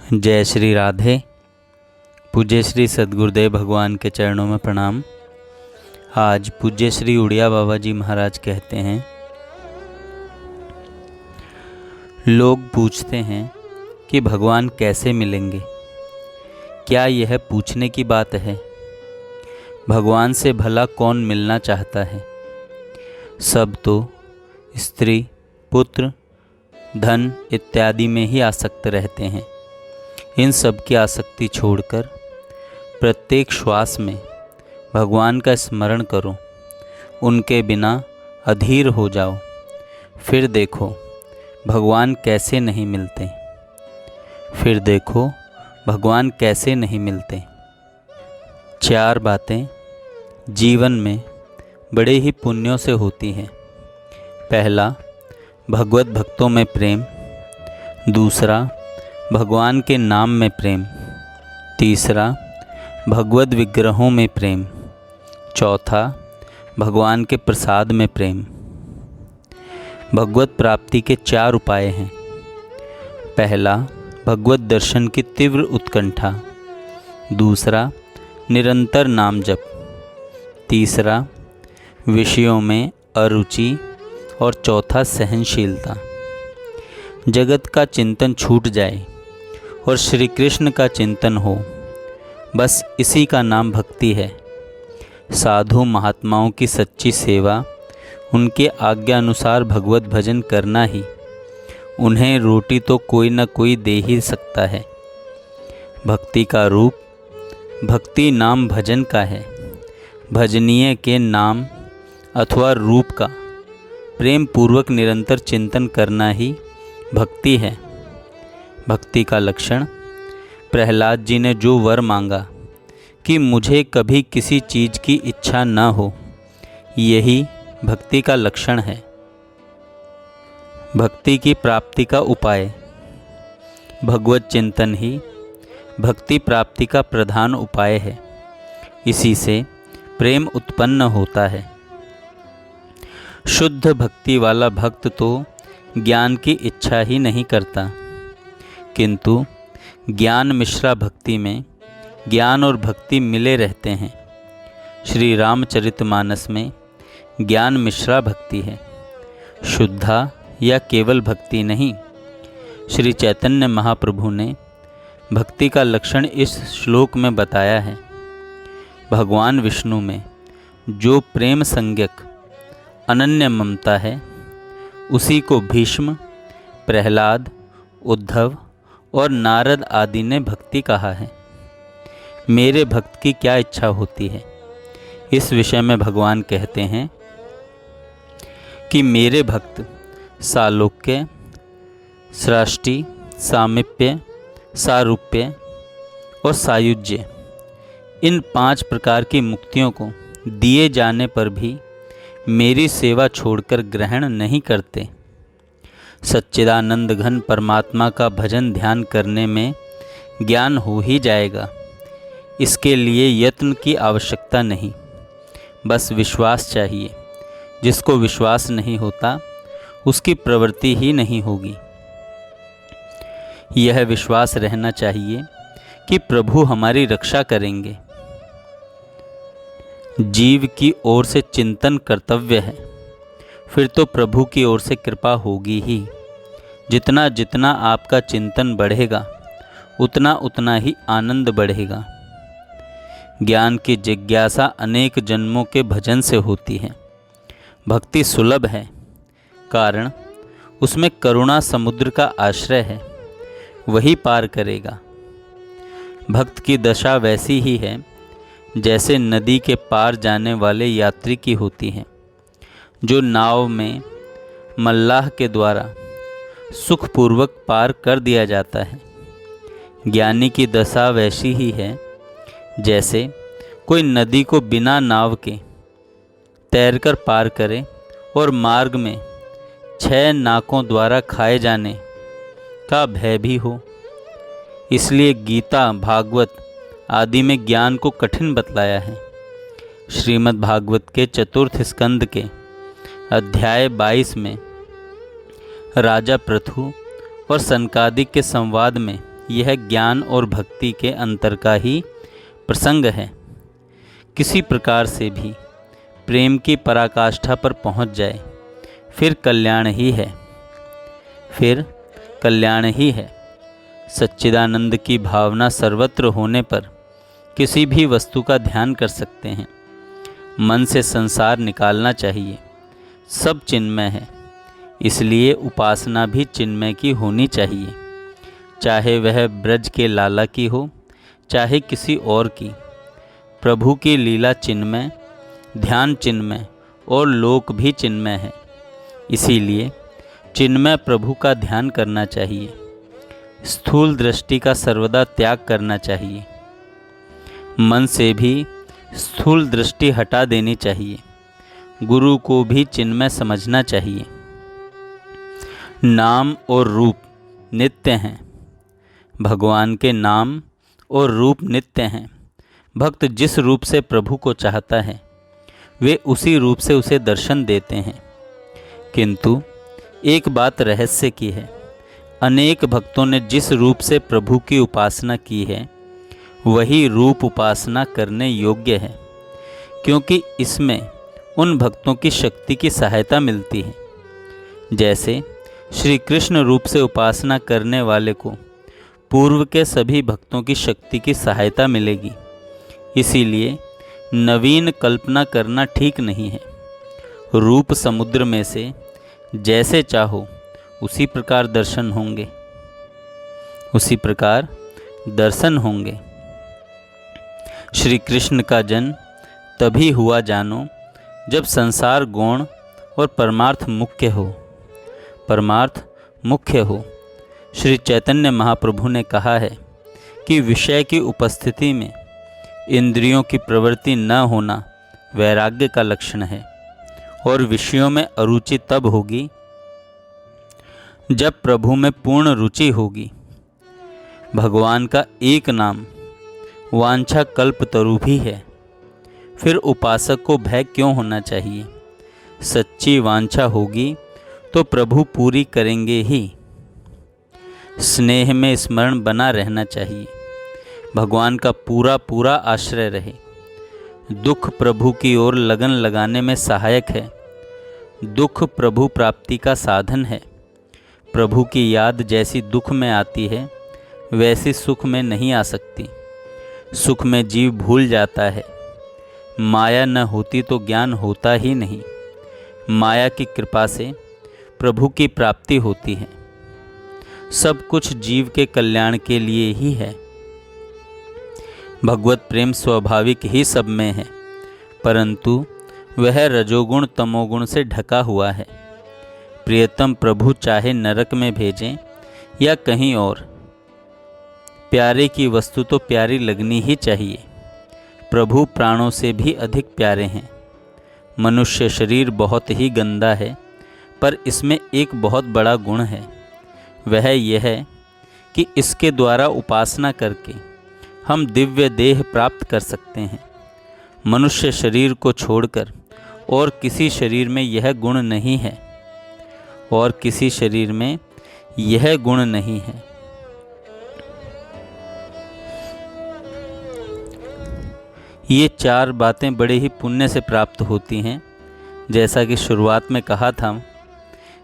जय श्री राधे। पूज्य श्री सद्गुरुदेव भगवान के चरणों में प्रणाम। आज पूज्य श्री उड़िया बाबा जी महाराज कहते हैं, लोग पूछते हैं कि भगवान कैसे मिलेंगे। क्या यह पूछने की बात है? भगवान से भला कौन मिलना चाहता है? सब तो स्त्री, पुत्र, धन इत्यादि में ही आसक्त रहते हैं। इन सब की आसक्ति छोड़कर प्रत्येक श्वास में भगवान का स्मरण करो, उनके बिना अधीर हो जाओ, फिर देखो भगवान कैसे नहीं मिलते। फिर देखो भगवान कैसे नहीं मिलते। 4 बातें जीवन में बड़े ही पुण्यों से होती हैं। पहला, भगवत भक्तों में प्रेम। दूसरा, भगवान के नाम में प्रेम। तीसरा, भगवत विग्रहों में प्रेम। चौथा, भगवान के प्रसाद में प्रेम। भगवत प्राप्ति के 4 उपाय हैं। पहला, भगवत दर्शन की तीव्र उत्कंठा। दूसरा, निरंतर नाम जप। तीसरा, विषयों में अरुचि। और चौथा, सहनशीलता। जगत का चिंतन छूट जाए और श्री कृष्ण का चिंतन हो, बस इसी का नाम भक्ति है। साधु महात्माओं की सच्ची सेवा, उनके आज्ञा अनुसार भगवत भजन करना ही उन्हें रोटी तो कोई न कोई दे ही सकता है। भक्ति का रूप भक्ति नाम भजन का है। भजनीय के नाम अथवा रूप का प्रेम पूर्वक निरंतर चिंतन करना ही भक्ति है। भक्ति का लक्षण, प्रहलाद जी ने जो वर मांगा कि मुझे कभी किसी चीज़ की इच्छा न हो, यही भक्ति का लक्षण है। भक्ति की प्राप्ति का उपाय, भगवत चिंतन ही भक्ति प्राप्ति का प्रधान उपाय है। इसी से प्रेम उत्पन्न होता है। शुद्ध भक्ति वाला भक्त तो ज्ञान की इच्छा ही नहीं करता, किंतु ज्ञान मिश्रा भक्ति में ज्ञान और भक्ति मिले रहते हैं। श्री रामचरितमानस में ज्ञान मिश्रा भक्ति है, शुद्धा या केवल भक्ति नहीं। श्री चैतन्य महाप्रभु ने भक्ति का लक्षण इस श्लोक में बताया है। भगवान विष्णु में जो प्रेम संज्ञक अनन्य ममता है, उसी को भीष्म, प्रहलाद, उद्धव और नारद आदि ने भक्ति कहा है। मेरे भक्त की क्या इच्छा होती है, इस विषय में भगवान कहते हैं कि मेरे भक्त सालोक्य, सृष्टि, सामीप्य, सारूप्य और सायुज्य, इन 5 प्रकार की मुक्तियों को दिए जाने पर भी मेरी सेवा छोड़कर ग्रहण नहीं करते। सच्चिदानंद घन परमात्मा का भजन ध्यान करने में ज्ञान हो ही जाएगा। इसके लिए यत्न की आवश्यकता नहीं, बस विश्वास चाहिए। जिसको विश्वास नहीं होता, उसकी प्रवृत्ति ही नहीं होगी। यह विश्वास रहना चाहिए कि प्रभु हमारी रक्षा करेंगे। जीव की ओर से चिंतन कर्तव्य है, फिर तो प्रभु की ओर से कृपा होगी ही। जितना जितना आपका चिंतन बढ़ेगा, उतना उतना ही आनंद बढ़ेगा। ज्ञान की जिज्ञासा अनेक जन्मों के भजन से होती है। भक्ति सुलभ है, कारण उसमें करुणा समुद्र का आश्रय है, वही पार करेगा। भक्त की दशा वैसी ही है जैसे नदी के पार जाने वाले यात्री की होती है, जो नाव में मल्लाह के द्वारा सुखपूर्वक पार कर दिया जाता है। ज्ञानी की दशा वैसी ही है जैसे कोई नदी को बिना नाव के तैरकर पार करे और मार्ग में 6 नाकों द्वारा खाए जाने का भय भी हो। इसलिए गीता, भागवत आदि में ज्ञान को कठिन बतलाया है। श्रीमद् भागवत के 4th स्कंद के अध्याय 22 में राजा पृथु और सनकादिक के संवाद में यह ज्ञान और भक्ति के अंतर का ही प्रसंग है। किसी प्रकार से भी प्रेम की पराकाष्ठा पर पहुंच जाए, फिर कल्याण ही है, फिर कल्याण ही है। सच्चिदानंद की भावना सर्वत्र होने पर किसी भी वस्तु का ध्यान कर सकते हैं। मन से संसार निकालना चाहिए। सब चिन्मय है, इसलिए उपासना भी चिन्मय की होनी चाहिए, चाहे वह ब्रज के लाला की हो, चाहे किसी और की। प्रभु की लीला चिन्मय, ध्यान चिन्मय और लोक भी चिन्मय है। इसीलिए चिन्मय प्रभु का ध्यान करना चाहिए। स्थूल दृष्टि का सर्वदा त्याग करना चाहिए। मन से भी स्थूल दृष्टि हटा देनी चाहिए। गुरु को भी चिन्मय समझना चाहिए। नाम और रूप नित्य हैं। भगवान के नाम और रूप नित्य हैं। भक्त जिस रूप से प्रभु को चाहता है, वे उसी रूप से उसे दर्शन देते हैं। किंतु एक बात रहस्य की है, अनेक भक्तों ने जिस रूप से प्रभु की उपासना की है, वही रूप उपासना करने योग्य है, क्योंकि इसमें उन भक्तों की शक्ति की सहायता मिलती है। जैसे श्री कृष्ण रूप से उपासना करने वाले को पूर्व के सभी भक्तों की शक्ति की सहायता मिलेगी। इसीलिए नवीन कल्पना करना ठीक नहीं है। रूप समुद्र में से जैसे चाहो उसी प्रकार दर्शन होंगे, उसी प्रकार दर्शन होंगे। श्री कृष्ण का जन्म तभी हुआ जानो, जब संसार गौण और परमार्थ मुख्य हो, परमार्थ मुख्य हो। श्री चैतन्य महाप्रभु ने कहा है कि विषय की उपस्थिति में इंद्रियों की प्रवृत्ति न होना वैराग्य का लक्षण है, और विषयों में अरुचि तब होगी जब प्रभु में पूर्ण रुचि होगी। भगवान का एक नाम वांछा कल्पतरु भी है, फिर उपासक को भय क्यों होना चाहिए? सच्ची वांछा होगी तो प्रभु पूरी करेंगे ही। स्नेह में स्मरण बना रहना चाहिए। भगवान का पूरा पूरा आश्रय रहे। दुख प्रभु की ओर लगन लगाने में सहायक है। दुख प्रभु प्राप्ति का साधन है। प्रभु की याद जैसी दुख में आती है, वैसी सुख में नहीं आ सकती। सुख में जीव भूल जाता है। माया न होती तो ज्ञान होता ही नहीं। माया की कृपा से प्रभु की प्राप्ति होती है। सब कुछ जीव के कल्याण के लिए ही है। भगवत प्रेम स्वाभाविक ही सब में है, परंतु वह रजोगुण तमोगुण से ढका हुआ है। प्रियतम प्रभु चाहे नरक में भेजें या कहीं और, प्यारे की वस्तु तो प्यारी लगनी ही चाहिए। प्रभु प्राणों से भी अधिक प्यारे हैं। मनुष्य शरीर बहुत ही गंदा है, पर इसमें एक बहुत बड़ा गुण है। वह यह है कि इसके द्वारा उपासना करके हम दिव्य देह प्राप्त कर सकते हैं। मनुष्य शरीर को छोड़कर और किसी शरीर में यह गुण नहीं है, और किसी शरीर में यह गुण नहीं है। ये चार बातें बड़े ही पुण्य से प्राप्त होती हैं। जैसा कि शुरुआत में कहा था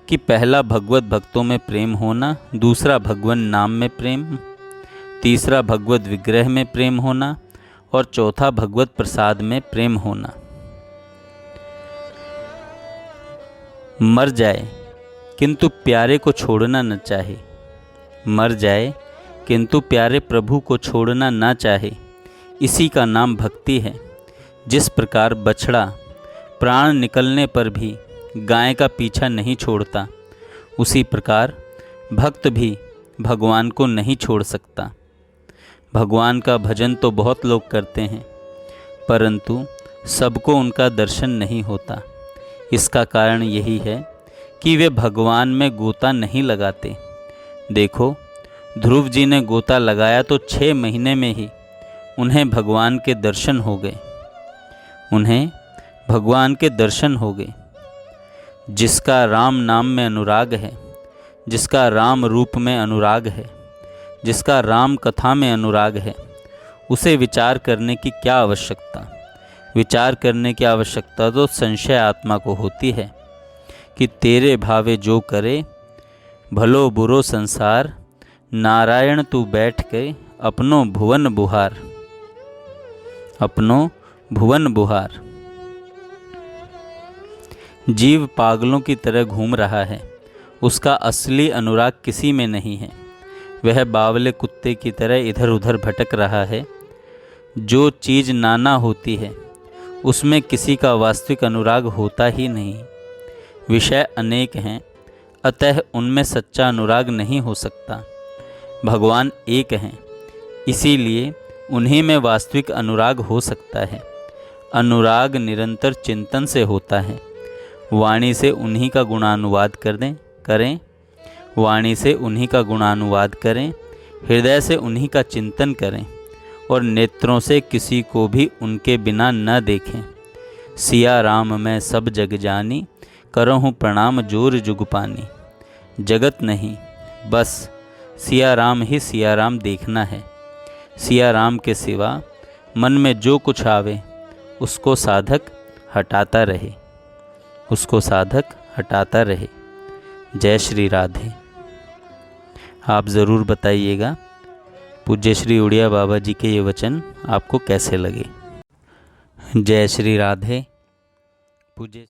कि पहला भगवत भक्तों में प्रेम होना, दूसरा भगवान नाम में प्रेम, तीसरा भगवत विग्रह में प्रेम होना, और चौथा भगवत प्रसाद में प्रेम होना। मर जाए किंतु प्यारे को छोड़ना न चाहे, मर जाए किंतु प्यारे प्रभु को छोड़ना ना चाहे, इसी का नाम भक्ति है। जिस प्रकार बछड़ा प्राण निकलने पर भी गाय का पीछा नहीं छोड़ता, उसी प्रकार भक्त भी भगवान को नहीं छोड़ सकता। भगवान का भजन तो बहुत लोग करते हैं, परंतु सबको उनका दर्शन नहीं होता। इसका कारण यही है कि वे भगवान में गोता नहीं लगाते। देखो, ध्रुव जी ने गोता लगाया तो 6 महीने में ही उन्हें भगवान के दर्शन हो गए। उन्हें भगवान के दर्शन हो गए। जिसका राम नाम में अनुराग है, जिसका राम रूप में अनुराग है, जिसका राम कथा में अनुराग है, उसे विचार करने की क्या आवश्यकता। विचार करने की आवश्यकता तो संशय आत्मा को होती है कि तेरे भावे जो करे, भलो बुरो संसार, नारायण तू बैठ के अपनो भुवन बुहार, अपनो भुवन बुहार। जीव पागलों की तरह घूम रहा है, उसका असली अनुराग किसी में नहीं है। वह बावले कुत्ते की तरह इधर उधर भटक रहा है। जो चीज़ नाना होती है उसमें किसी का वास्तविक अनुराग होता ही नहीं। विषय अनेक हैं, अतः उनमें सच्चा अनुराग नहीं हो सकता। भगवान एक हैं, इसीलिए उन्हीं में वास्तविक अनुराग हो सकता है। अनुराग निरंतर चिंतन से होता है। वाणी से उन्हीं का गुणानुवाद करें, वाणी से उन्हीं का गुणानुवाद करें, हृदय से उन्हीं का चिंतन करें और नेत्रों से किसी को भी उनके बिना न देखें। सिया राम मैं सब जग जानी, करहूँ प्रणाम जोर जुग पानी। जगत नहीं, बस सिया राम ही सिया राम देखना है। सिया राम के सिवा मन में जो कुछ आवे उसको साधक हटाता रहे, उसको साधक हटाता रहे। जय श्री राधे। आप ज़रूर बताइएगा पूज्य श्री उड़िया बाबा जी के ये वचन आपको कैसे लगे। जय श्री राधे। पूज्य